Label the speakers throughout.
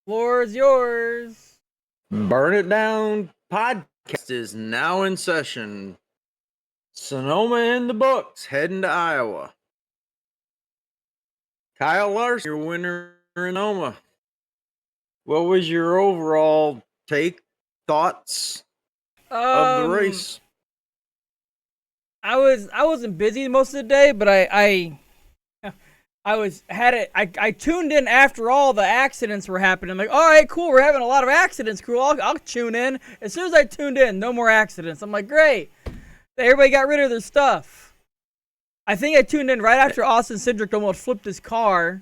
Speaker 1: Floor is yours.
Speaker 2: Burn It Down podcast is now in session. Sonoma in the books, heading to Iowa. Kyle Larson, your winner in Sonoma. What was your overall thoughts of the race?
Speaker 1: I wasn't busy most of the day, but I tuned in after all the accidents were happening. I'm like, all right, cool, we're having a lot of accidents. Cool, I'll tune in. As soon as I tuned in, no more accidents. I'm like, great. Everybody got rid of their stuff. I think I tuned in right after Austin Cindric almost flipped his car,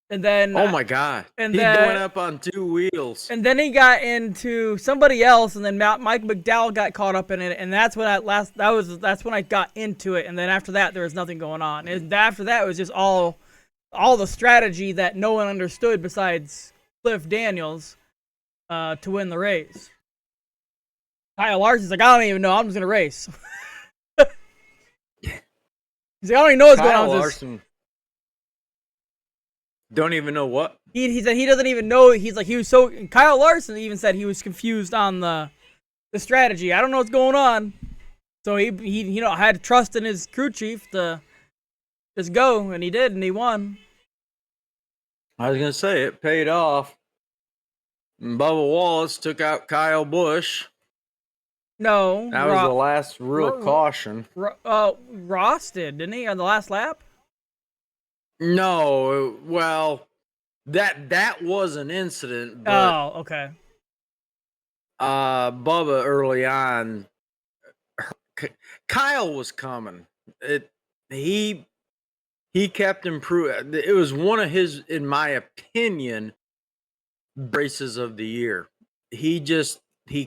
Speaker 1: and then
Speaker 2: oh my god, he went up on two wheels,
Speaker 1: and then he got into somebody else, and then Mike McDowell got caught up in it, and that's when that's when I got into it, and then after that there was nothing going on, and after that it was just all the strategy that no one understood besides Cliff Daniels to win the race. Kyle Larson's like, I don't even know, I'm just gonna race. He's like, I don't even know what's going on with
Speaker 2: Larson. Don't even know what?
Speaker 1: He said he doesn't even know. Kyle Larson even said he was confused on the strategy. I don't know what's going on. So he had trust in his crew chief to just go, and he did, and he won.
Speaker 2: I was gonna say it paid off. And Bubba Wallace took out Kyle Busch.
Speaker 1: No,
Speaker 2: that was the last real caution.
Speaker 1: Ross did, didn't he, on the last lap?
Speaker 2: No, well, that was an incident. But,
Speaker 1: oh, okay.
Speaker 2: Bubba early on, Kyle was coming. He kept improving. It was one of his, in my opinion, races of the year. He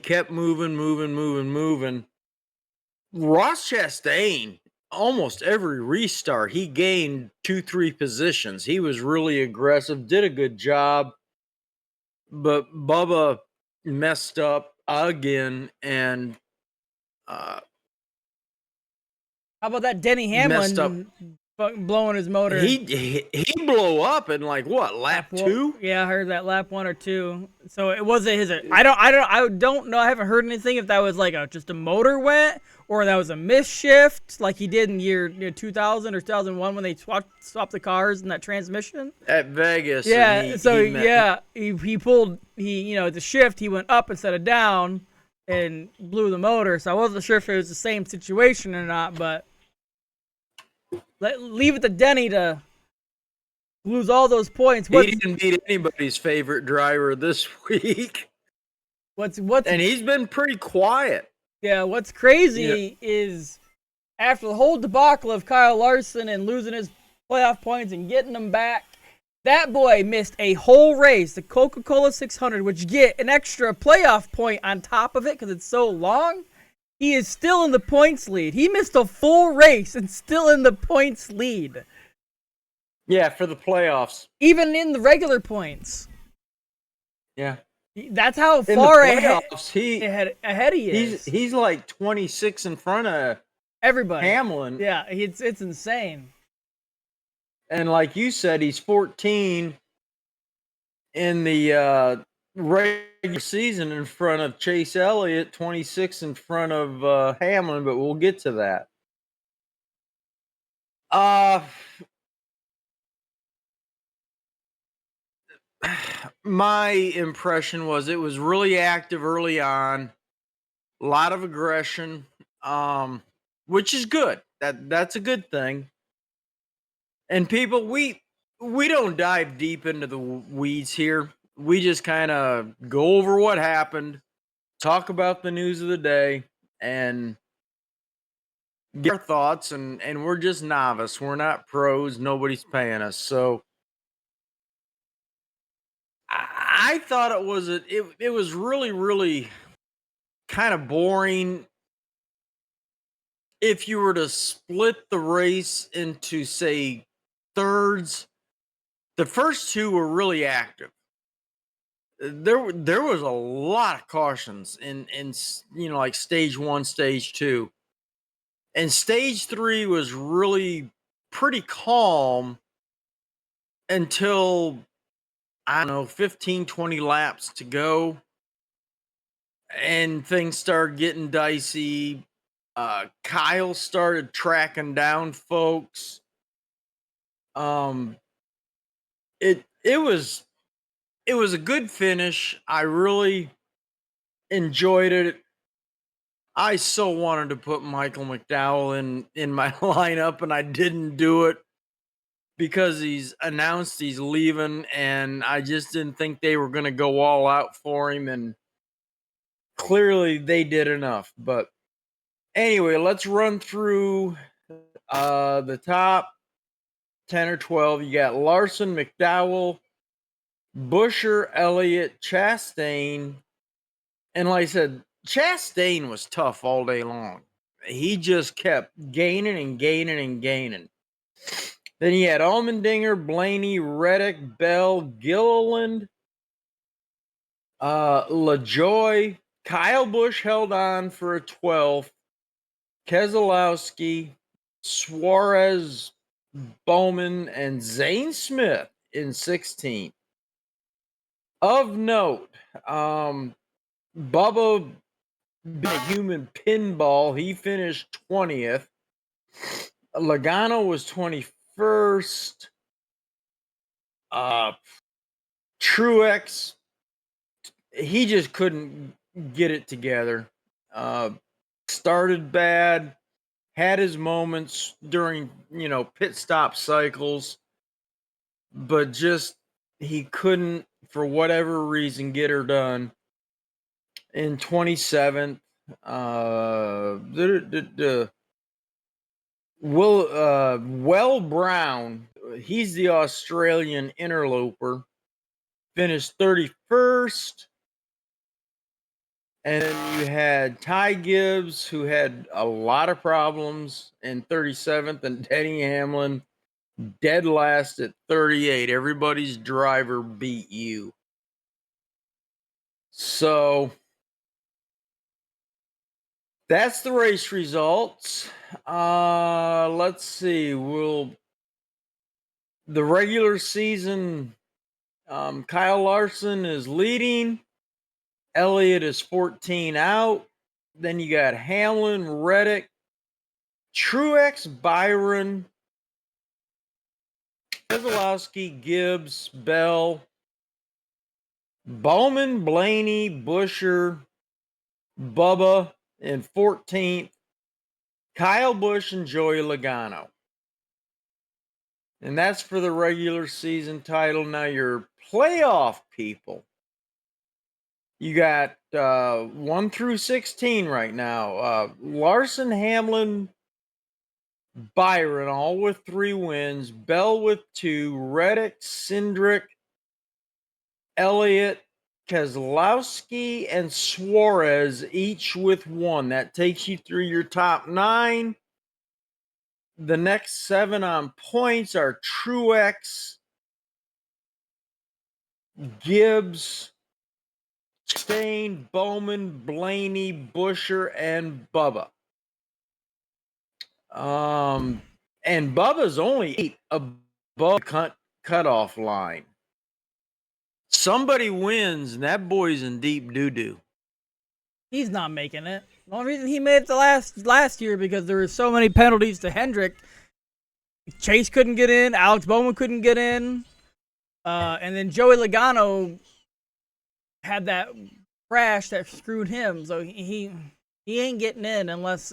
Speaker 2: kept moving. Ross Chastain, almost every restart, he gained 2-3 positions. He was really aggressive, did a good job, but Bubba messed up again. And
Speaker 1: how about that Denny Hamlin blowing his motor?
Speaker 2: He blew up in like what, lap 2?
Speaker 1: Yeah, I heard that, lap 1 or 2. So it wasn't his. I don't know. I haven't heard anything if that was like just a motor went, or that was a mishift like he did in year 2000 or 2001 when they swapped the cars and that transmission
Speaker 2: at Vegas.
Speaker 1: Yeah. He pulled the shift. He went up instead of down and blew the motor. So I wasn't sure if it was the same situation or not, but. Leave it to Denny to lose all those points.
Speaker 2: He didn't beat anybody's favorite driver this week.
Speaker 1: And
Speaker 2: he's been pretty quiet.
Speaker 1: Yeah, what's crazy is after the whole debacle of Kyle Larson and losing his playoff points and getting them back, that boy missed a whole race, the Coca-Cola 600, which get an extra playoff point on top of it because it's so long. He is still in the points lead. He missed a full race and still in the points lead.
Speaker 2: Yeah, for the playoffs.
Speaker 1: Even in the regular points.
Speaker 2: Yeah.
Speaker 1: That's how far ahead he is.
Speaker 2: He's like 26 in front of
Speaker 1: everybody.
Speaker 2: Hamlin.
Speaker 1: Yeah, it's insane.
Speaker 2: And like you said, he's 14 in the regular season in front of Chase Elliott, 26 in front of Hamlin, but we'll get to that. My impression was it was really active early on, a lot of aggression, which is good. That's a good thing. And people, we don't dive deep into the weeds here. We just kind of go over what happened, talk about the news of the day, and get our thoughts. And we're just novice. We're not pros. Nobody's paying us. So I thought it was really, really kind of boring. If you were to split the race into, say, thirds, the first two were really active. There was a lot of cautions in like stage 1, stage 2. And stage 3 was really pretty calm until I don't know, 15, 20 laps to go. And things started getting dicey. Kyle started tracking down folks. It was a good finish. I really enjoyed it. I so wanted to put Michael McDowell in my lineup, and I didn't do it because he's announced he's leaving, and I just didn't think they were going to go all out for him, and clearly they did enough. But anyway, let's run through the top 10 or 12. You got Larson, McDowell, Busher, Elliott, Chastain, and like I said, Chastain was tough all day long. He just kept gaining and gaining and gaining. Then you had Allmendinger, Blaney, Reddick, Bell, Gilliland, LaJoy. Kyle Busch held on for a 12th. Keselowski, Suarez, Bowman, and Zane Smith in 16th. Of note, Bubba, the human pinball, he finished 20th. Logano was 21st. Truex, he just couldn't get it together. Started bad, had his moments during, pit stop cycles, but just he couldn't, for whatever reason, get her done. In 27th, Will Brown, he's the Australian interloper, finished 31st. And then you had Ty Gibbs, who had a lot of problems, in 37th, and Denny Hamlin dead last at 38. Everybody's driver beat you. So that's the race results. Let's see. The regular season, Kyle Larson is leading. Elliott is 14 out. Then you got Hamlin, Reddick, Truex, Byron, Keselowski, Gibbs, Bell, Bowman, Blaney, Busher, Bubba in 14th, Kyle Busch, and Joey Logano. And that's for the regular season title. Now your playoff people. You got 1 through 16 right now. Larson, Hamlin, Byron, all with 3 wins. Bell with 2. Reddick, Cindric, Elliott, Keselowski, and Suarez, each with 1. That takes you through your top 9. The next 7 on points are Truex, Gibbs, Stain, Bowman, Blaney, Busher, and Bubba. And Bubba's only 8 above the cutoff line. Somebody wins, and that boy's in deep doo-doo.
Speaker 1: He's not making it. The only reason he made it the last year because there were so many penalties to Hendrick. Chase couldn't get in. Alex Bowman couldn't get in. And then Joey Logano had that crash that screwed him. So he ain't getting in unless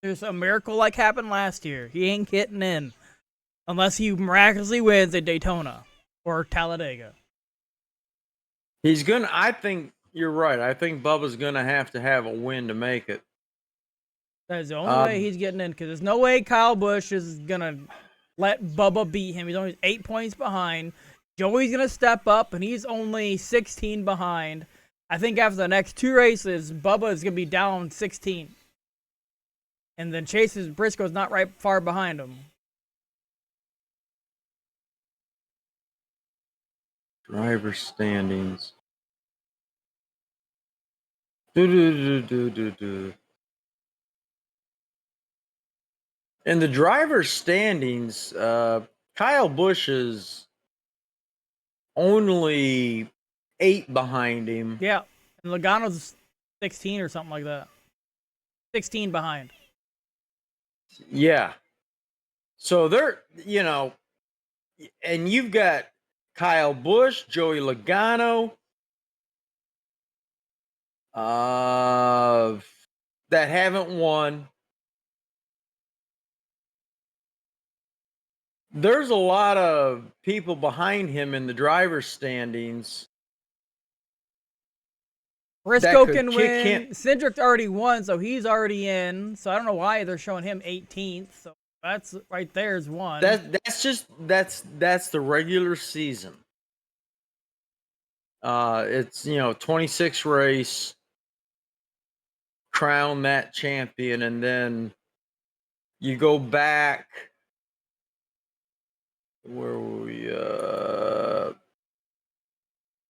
Speaker 1: there's a miracle like happened last year. He ain't getting in unless he miraculously wins at Daytona or Talladega.
Speaker 2: I think you're right. I think Bubba's going to have a win to make it.
Speaker 1: That's the only way he's getting in, because there's no way Kyle Busch is going to let Bubba beat him. He's only 8 points behind. Joey's going to step up, and he's only 16 behind. I think after the next 2 races, Bubba is going to be down 16. And then Briscoe's not right far behind him.
Speaker 2: Driver standings. In the driver standings, Kyle Busch is only 8 behind him.
Speaker 1: Yeah, and Logano's 16 or something like that. 16 behind.
Speaker 2: Yeah. So they're, and you've got Kyle Busch, Joey Logano, that haven't won. There's a lot of people behind him in the driver's standings.
Speaker 1: Briscoe can win. Cindric already won, so he's already in. So I don't know why they're showing him 18th. So that's right there is one.
Speaker 2: That's the regular season. It's 26 race, crown that champion, and then you go back. Where were we?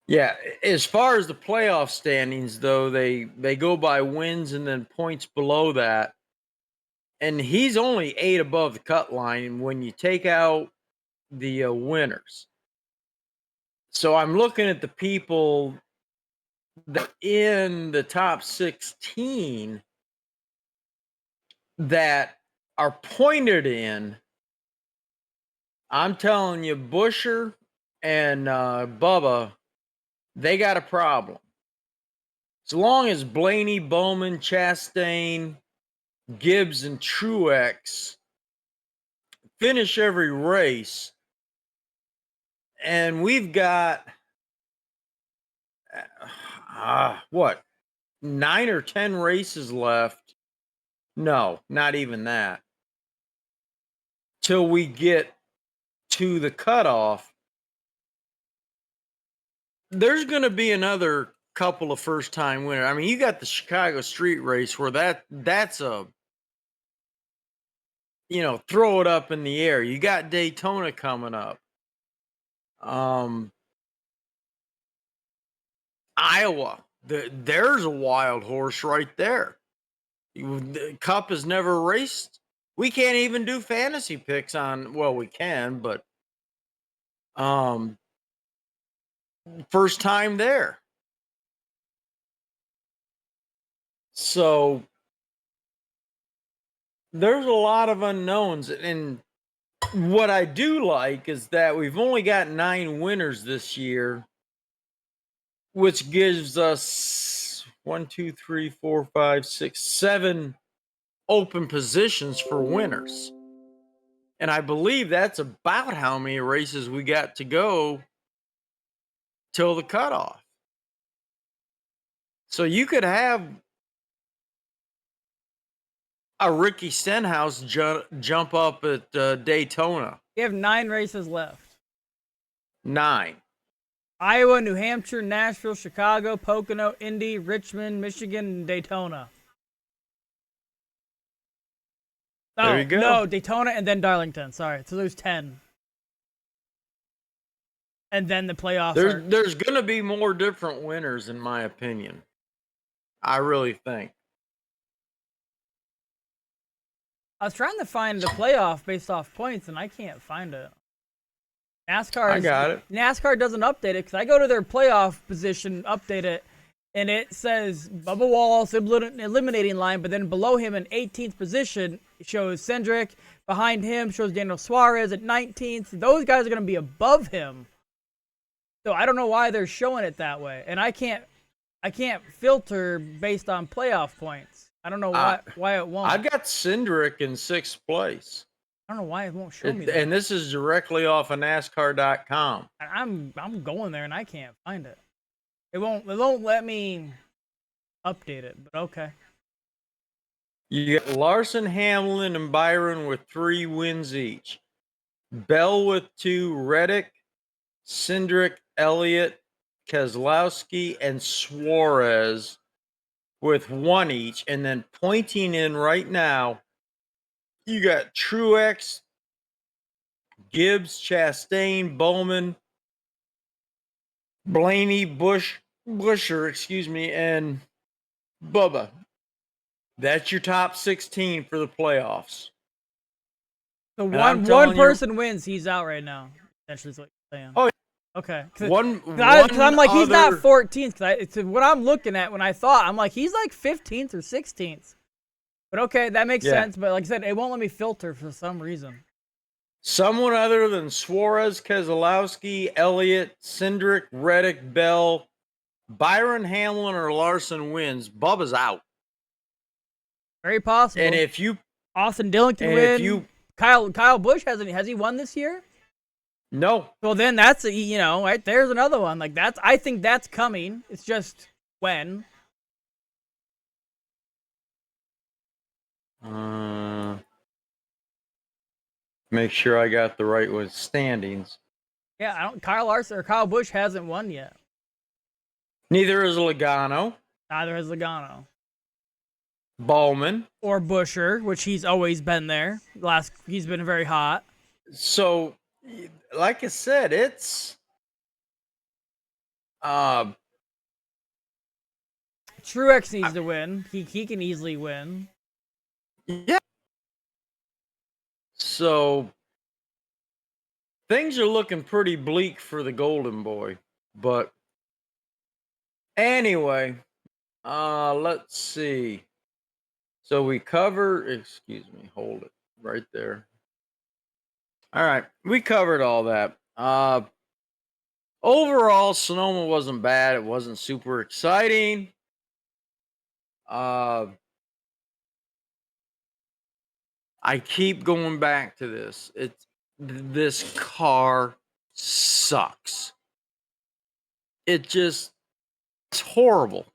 Speaker 2: Yeah, as far as the playoff standings, though, they go by wins and then points below that. And he's only 8 above the cut line when you take out the winners. So I'm looking at the people that in the top 16 that are pointed in. I'm telling you, Busher and Bubba, they got a problem. As long as Blaney, Bowman, Chastain, Gibbs, and Truex finish every race, and we've got what, 9 or 10 races left? No, not even that. Till we get to the cutoff, there's going to be another couple of first-time winners. I mean, you got the Chicago Street Race where that's a, throw it up in the air. You got Daytona coming up. Iowa, there's a wild horse right there. The Cup has never raced. We can't even do fantasy picks on. Well, we can, but first time there. So there's a lot of unknowns, and what I do like is that we've only got 9 winners this year, which gives us 1, 2, 3, 4, 5, 6, 7 open positions for winners. And I believe that's about how many races we got to go till the cutoff. So you could have a Ricky Stenhouse jump up at Daytona.
Speaker 1: You have 9 races left.
Speaker 2: 9.
Speaker 1: Iowa, New Hampshire, Nashville, Chicago, Pocono, Indy, Richmond, Michigan, and Daytona.
Speaker 2: There you go.
Speaker 1: No, Daytona and then Darlington. Sorry. So there's 10. And then the playoffs.
Speaker 2: There's going to be more different winners, in my opinion. I really think.
Speaker 1: I was trying to find the playoff based off points, and I can't find it.
Speaker 2: I got it.
Speaker 1: NASCAR doesn't update it because I go to their playoff position, update it, and it says Bubba Wallace eliminating line, but then below him in 18th position shows Cindric. Behind him shows Daniel Suarez at 19th. Those guys are going to be above him. So I don't know why they're showing it that way, and I can't filter based on playoff points. I don't know why it won't.
Speaker 2: I've got Cindric in 6th place.
Speaker 1: I don't know why it won't show me that.
Speaker 2: And this is directly off of NASCAR.com.
Speaker 1: I'm going there and I can't find it. It won't let me update it, but okay.
Speaker 2: You got Larson, Hamlin, and Byron with 3 wins each. Bell with 2, Reddick, Cindric, Elliott, Keselowski, and Suarez with 1 each. And then pointing in right now, you got Truex, Gibbs, Chastain, Bowman, Blaney, Busher, and Bubba. That's your top 16 for the playoffs.
Speaker 1: So one person wins, he's out right now. Essentially is what you're saying.
Speaker 2: Oh,
Speaker 1: Okay.
Speaker 2: One
Speaker 1: I'm like, he's not
Speaker 2: other
Speaker 1: 14th. It's what I'm looking at when I thought. I'm like, he's like 15th or 16th. But okay, that makes
Speaker 2: Yeah.
Speaker 1: sense. But like I said, it won't let me filter for some reason.
Speaker 2: someone other than Suarez, Keselowski, Elliott, Cindric, Reddick, Bell, Byron Hamlin, or Larson wins, Bubba's out.
Speaker 1: Very possible.
Speaker 2: And if you
Speaker 1: Austin Dillon can
Speaker 2: and
Speaker 1: win.
Speaker 2: if you
Speaker 1: Kyle Busch has he won this year?
Speaker 2: no,
Speaker 1: Well, then that's right there's another one. Like I think that's coming. It's just when.
Speaker 2: make sure I got the right with standings.
Speaker 1: Yeah, Kyle Busch hasn't won yet.
Speaker 2: Neither is Logano,
Speaker 1: Neither has Logano.
Speaker 2: Bowman.
Speaker 1: Or Busher, which he's always been there. He's been very hot.
Speaker 2: So, like I said, it's
Speaker 1: Truex needs to win. He can easily win.
Speaker 2: yeah. So things are looking pretty bleak for the Golden Boy. But anyway, let's see. So we excuse me, hold it right there. All right, we covered all that. Overall, Sonoma wasn't bad. It wasn't super exciting. I keep going back to this. This car sucks. It's horrible.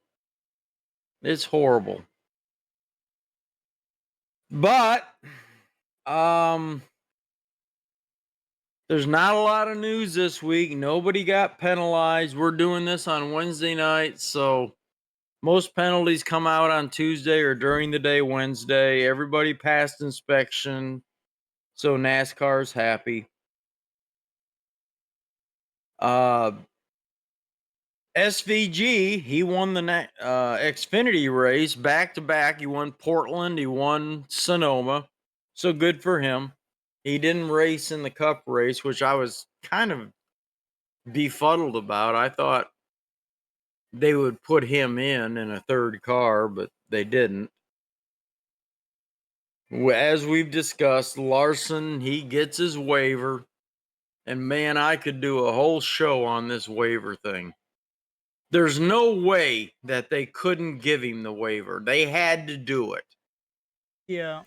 Speaker 2: It's horrible. But there's not a lot of news this week. Nobody got penalized. We're doing this on Wednesday night, so most penalties come out on Tuesday or during the day Wednesday. Everybody passed inspection, so NASCAR's happy. SVG, he won the Xfinity race back to back. He won Portland, he won Sonoma, so good for him. He didn't race in the Cup race, which I was kind of befuddled about. I thought they would put him in a third car, but they didn't. As we've discussed, Larson, he gets his waiver, and man, I could do a whole show on this waiver thing. There's no way that they couldn't give him the waiver. They had to do it.
Speaker 1: Yeah.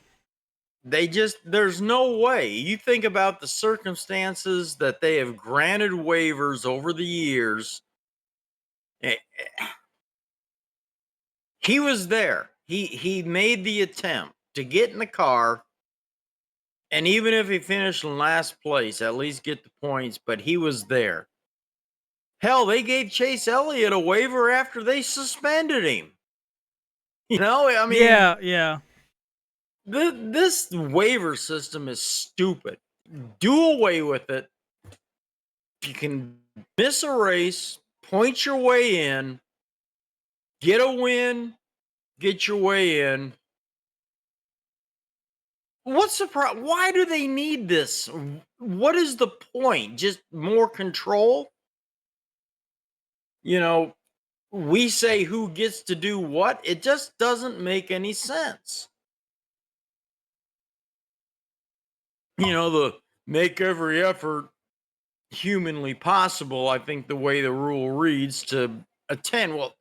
Speaker 2: There's no way. You think about the circumstances that they have granted waivers over the years. He was there. He made the attempt to get in the car, and even if he finished in last place, at least get the points, but he was there. Hell, they gave Chase Elliott a waiver after they suspended him. I mean,
Speaker 1: yeah.
Speaker 2: This waiver system is stupid. Do away with it. You can miss a race, point your way in, get a win, get your way in. What's the problem? Why do they need this? What is the point? Just more control? We say who gets to do what. It just doesn't make any sense. The make every effort humanly possible, I think the way the rule reads, to attend. Well,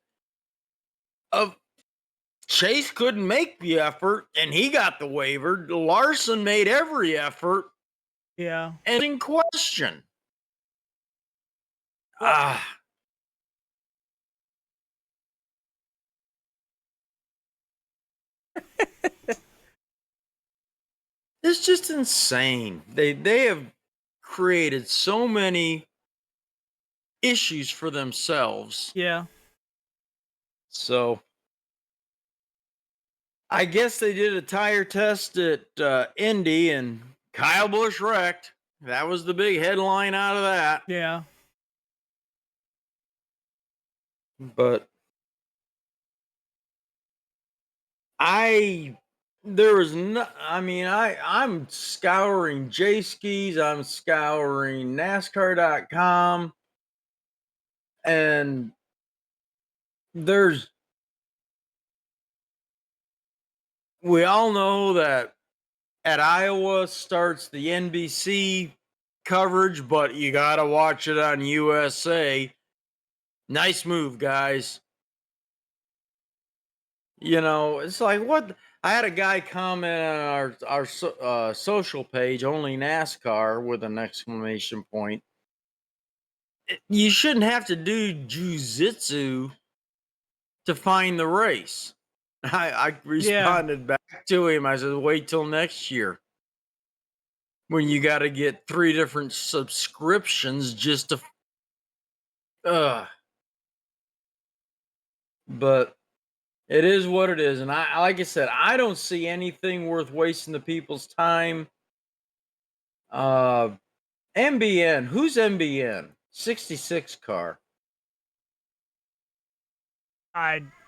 Speaker 2: Chase couldn't make the effort and he got the waiver. Larson made every effort.
Speaker 1: Yeah.
Speaker 2: And in question. It's just insane. They have created so many issues for themselves.
Speaker 1: Yeah.
Speaker 2: So I guess they did a tire test at Indy and Kyle Busch wrecked. That was the big headline out of that.
Speaker 1: Yeah.
Speaker 2: But I'm scouring J-Skis, I'm scouring NASCAR.com. And there's, we all know that at Iowa starts the NBC coverage, but you got to watch it on USA. Nice move, guys. You know, it's like, what? I had a guy comment on our social page, only NASCAR, with an exclamation point. You shouldn't have to do jujitsu to find the race. I responded back to him. I said, wait till next year when you got to get 3 different subscriptions just to. But it is what it is. And I, like I said, I don't see anything worth wasting the people's time. MBN. Who's MBN? 66 car.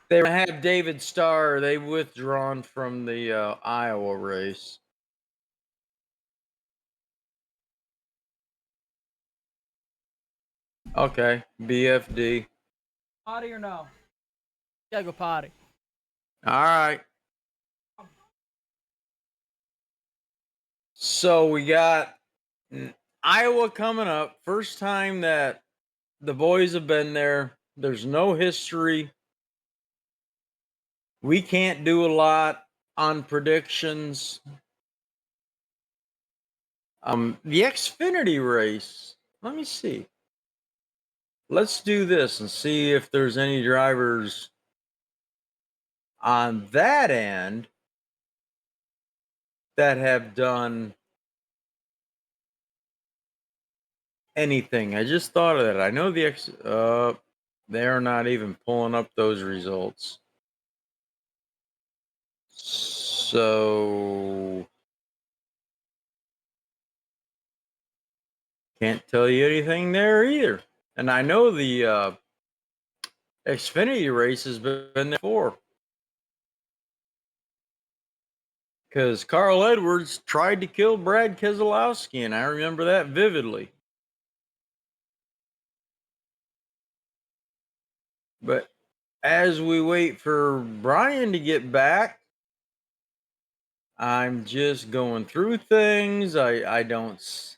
Speaker 2: They have David Starr. They withdrawn from the Iowa race. Okay, BFD.
Speaker 1: Potty or no? Gotta go potty.
Speaker 2: All right. So we got Iowa coming up. First time that the boys have been there. There's no history. We can't do a lot on predictions. The Xfinity race. Let me see. Let's do this and see if there's any drivers on that end that have done anything. I just thought of that. I know they're not even pulling up those results. So can't tell you anything there either. And I know the Xfinity race has been there before. Because Carl Edwards tried to kill Brad Keselowski, and I remember that vividly. But as we wait for Brian to get back, I'm just going through things. I don't.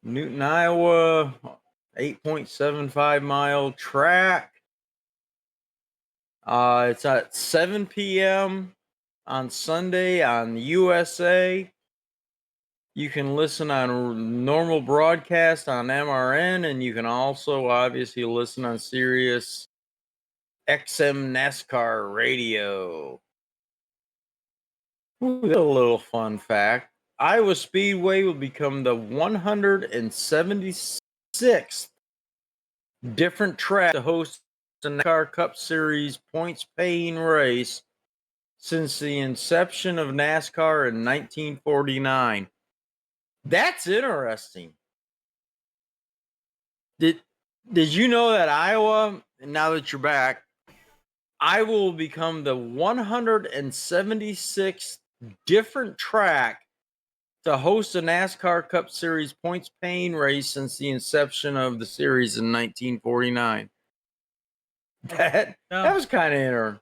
Speaker 2: Newton, Iowa, 8.75 mile track. It's at 7 p.m. on Sunday on USA. You can listen on normal broadcast on MRN, and you can also obviously listen on Sirius XM NASCAR radio. Ooh, that's a little fun fact. Iowa Speedway will become the 176th different track to host the NASCAR Cup Series points-paying race since the inception of NASCAR in 1949. That's interesting. Did you know that Iowa, and now that you're back, Iowa will become the 176th different track to host a NASCAR Cup Series points-paying race since the inception of the series in 1949. That was kind of interesting.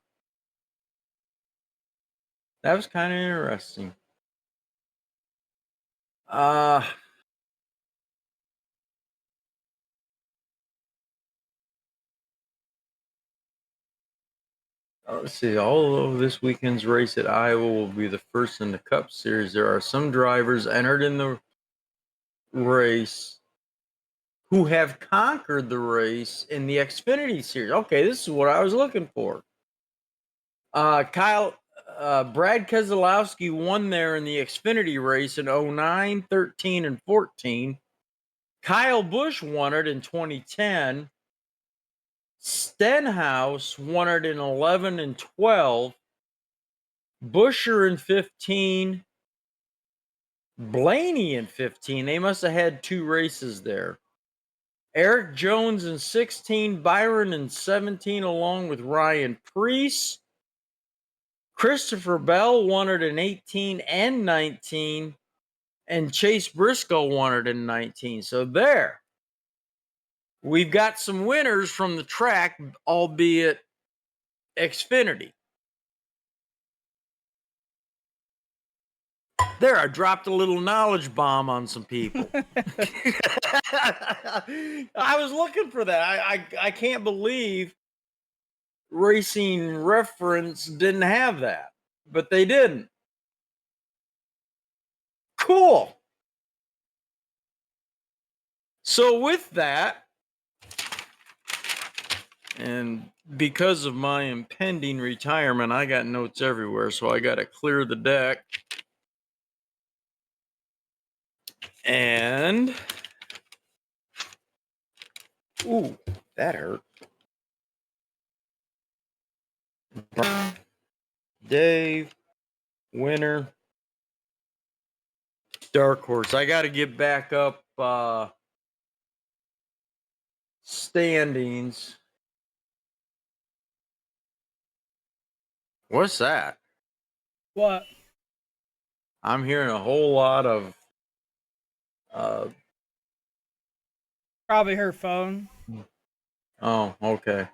Speaker 2: That was kind of interesting. Let's see. Although this weekend's race at Iowa will be the first in the Cup Series, there are some drivers entered in the race who have conquered the race in the Xfinity Series. Okay, this is what I was looking for. Brad Keselowski won there in the Xfinity race in 09, 13, and 14. Kyle Busch won it in 2010. Stenhouse won it in 11 and 12. Buescher in 15. Blaney in 15. They must have had 2 races there. Eric Jones in 16. Byron in 17, along with Ryan Preece. Christopher Bell won it in 18 and 19. And Chase Briscoe won it in 19. So there. we've got some winners from the track, albeit Xfinity. There, I dropped a little knowledge bomb on some people. I was looking for that. I can't believe Racing Reference didn't have that, but they didn't. Cool. So with that, and because of my impending retirement, I got notes everywhere, so I got to clear the deck. And ooh, that hurt. Dave, winner, dark horse. I got to get back up standings. What's that?
Speaker 1: What?
Speaker 2: I'm hearing a whole lot of
Speaker 1: Probably her phone.
Speaker 2: oh, okay.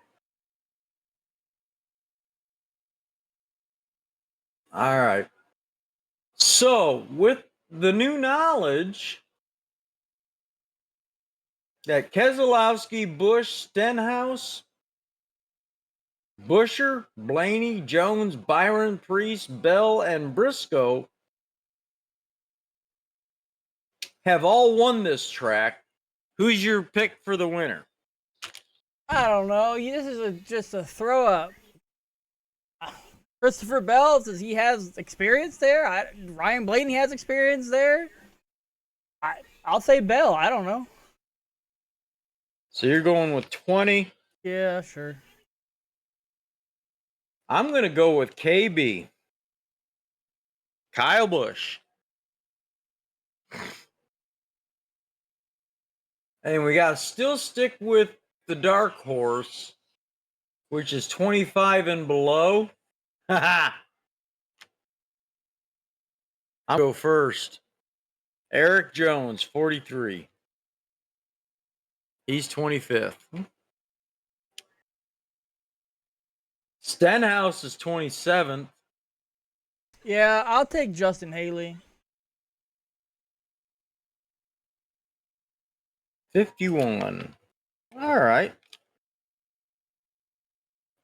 Speaker 2: All right. So, with the new knowledge that Keselowski, Busch, Stenhouse, Busher, Blaney, Jones, Byron, Priest, Bell, and Briscoe have all won this track, who's your pick for the winner?
Speaker 1: I don't know. This is just a throw up. Christopher Bell, says he has experience there. Ryan Blaney has experience there. I'll say Bell. I don't know.
Speaker 2: So you're going with 20.
Speaker 1: Yeah, sure.
Speaker 2: I'm going to go with KB. Kyle Busch. And we got to still stick with the dark horse, which is 25 and below. I'll go first. Eric Jones, 43. He's 25th. Stenhouse is 27th.
Speaker 1: Yeah, I'll take Justin Haley.
Speaker 2: 51. All right.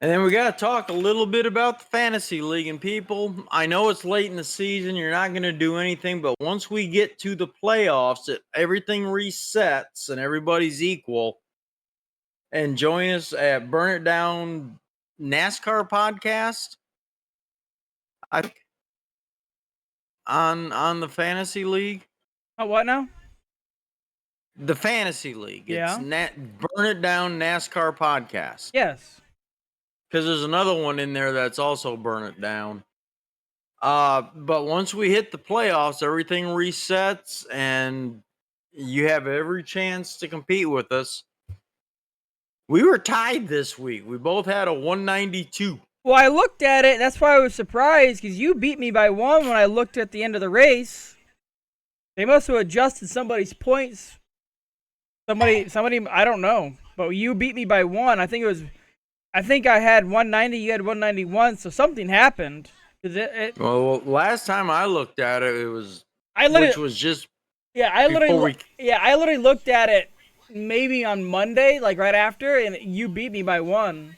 Speaker 2: And then we got to talk a little bit about the fantasy league. And people, I know it's late in the season. You're not going to do anything. But once we get to the playoffs, everything resets and everybody's equal. And join us at Burn It Down NASCAR podcast. On the fantasy league.
Speaker 1: Oh, what now?
Speaker 2: The fantasy league.
Speaker 1: Yeah.
Speaker 2: It's Burn It Down NASCAR podcast.
Speaker 1: Yes.
Speaker 2: Because there's another one in there that's also Burn It Down. But once we hit the playoffs, everything resets and you have every chance to compete with us. We were tied this week. We both had a 192.
Speaker 1: Well, I looked at it. That's why I was surprised, because you beat me by 1 when I looked at the end of the race. They must have adjusted somebody's points. Somebody, I don't know. But you beat me by 1. I think I had 190, you had 191, so something happened.
Speaker 2: Well, last time I looked at it, I
Speaker 1: literally looked at it maybe on Monday, like right after, and you beat me by 1.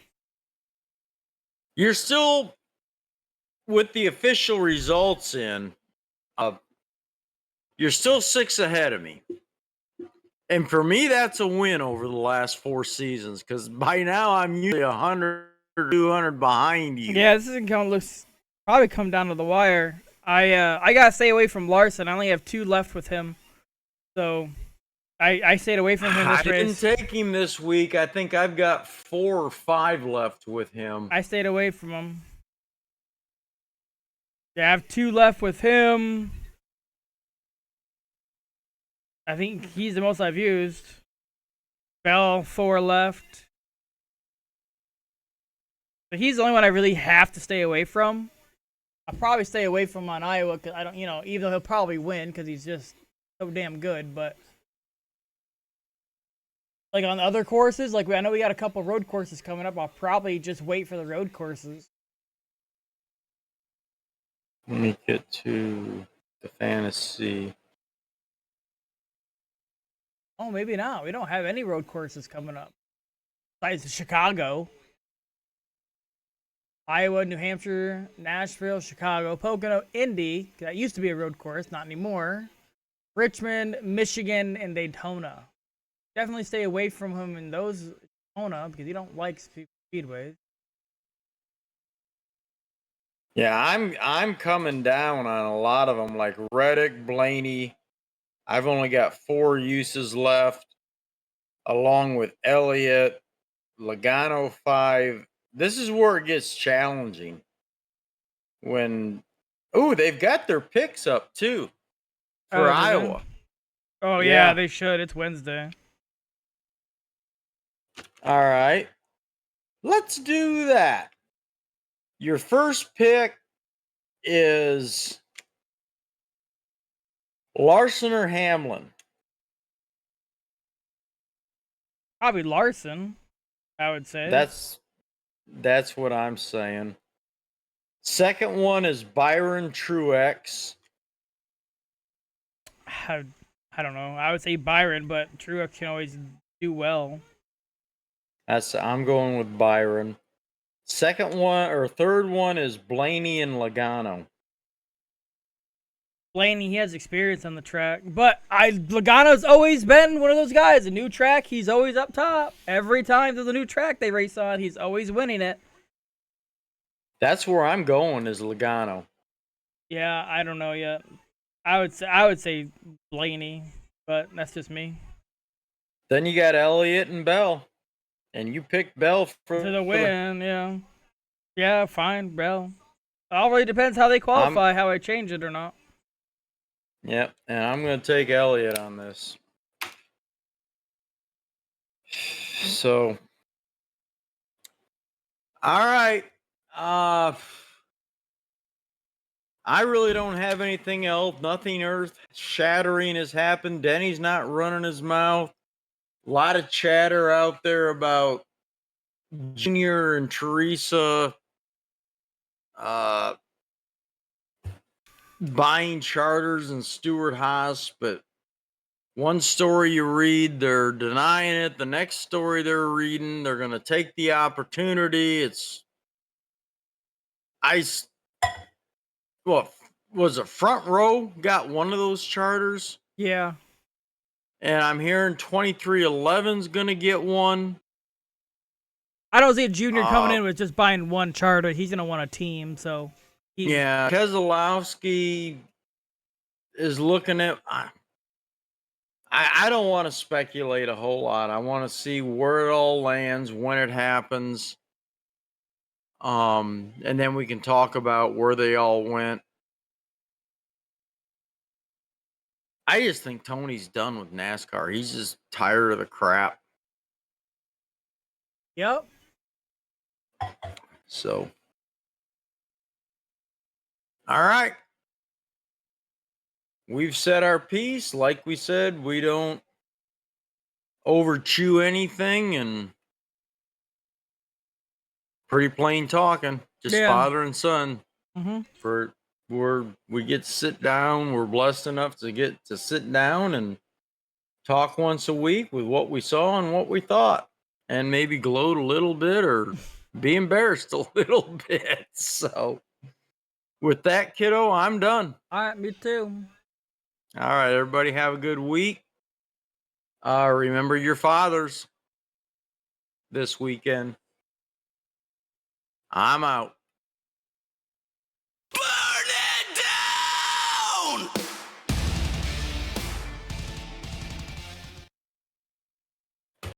Speaker 2: You're still, with the official results in, you're still 6 ahead of me. And for me, that's a win over the last 4 seasons, because by now I'm usually 100 or 200 behind you.
Speaker 1: Yeah, this isn't going to probably come down to the wire. I got to stay away from Larson. I only have 2 left with him. So I stayed away from him this race.
Speaker 2: I didn't take him this week. I think I've got 4 or 5 left with him.
Speaker 1: I stayed away from him. Yeah, I have 2 left with him. I think he's the most I've used. Bell, 4 left. But he's the only one I really have to stay away from. I'll probably stay away from him on Iowa, because I don't, even though he'll probably win because he's just so damn good, but Like on other courses, like I know we got a couple road courses coming up. I'll probably just wait for the road courses.
Speaker 2: Let me get to the fantasy.
Speaker 1: Oh, maybe not. We don't have any road courses coming up. Besides Chicago, Iowa, New Hampshire, Nashville, Chicago, Pocono, Indy. That used to be a road course, not anymore. Richmond, Michigan, and Daytona. Definitely stay away from him in those Daytona because you don't like speedways.
Speaker 2: Yeah, I'm coming down on a lot of them, like Reddick, Blaney. I've only got 4 uses left, along with Elliott, Logano 5. This is where it gets challenging. When, they've got their picks up too for Iowa.
Speaker 1: Oh yeah, they should. It's Wednesday.
Speaker 2: All right, let's do that. Your first pick is Larson or Hamlin?
Speaker 1: Probably Larson, I would say.
Speaker 2: That's what I'm saying. Second one is Byron Truex.
Speaker 1: I don't know. I would say Byron, but Truex can always do well.
Speaker 2: I'm going with Byron. Second one or third one is Blaney and Logano.
Speaker 1: Blaney, he has experience on the track, but Logano's always been one of those guys. A new track, he's always up top. Every time there's a new track they race on, he's always winning it.
Speaker 2: That's where I'm going, is Logano.
Speaker 1: Yeah, I don't know yet. I would say Blaney, but that's just me.
Speaker 2: Then you got Elliott and Bell, and you picked Bell for
Speaker 1: the win. Yeah, fine, Bell. It all really depends how they qualify, how I change it or not.
Speaker 2: Yep, and I'm going to take Elliott on this. So, all right. I really don't have anything else. Nothing earth shattering has happened. Denny's not running his mouth. A lot of chatter out there about Junior and Teresa buying charters and Stewart Haas, but one story you read, they're denying it. The next story they're reading, they're going to take the opportunity. What was it? Front Row got one of those charters.
Speaker 1: Yeah.
Speaker 2: And I'm hearing 2311's going to get one.
Speaker 1: I don't see a Junior coming in with just buying one charter. He's going to want a team, so.
Speaker 2: Yeah, Keselowski is looking at. I don't want to speculate a whole lot. I want to see where it all lands, when it happens. And then we can talk about where they all went. I just think Tony's done with NASCAR. He's just tired of the crap.
Speaker 1: Yep.
Speaker 2: So, all right. We've said our piece. Like we said, we don't overchew anything, and pretty plain talking. Just father and son.
Speaker 1: Mm-hmm.
Speaker 2: We get to sit down. We're blessed enough to get to sit down and talk once a week with what we saw and what we thought, and maybe gloat a little bit or be embarrassed a little bit. So with that, kiddo, I'm done.
Speaker 1: All right, me too.
Speaker 2: All right, everybody have a good week. Remember your fathers this weekend. I'm out.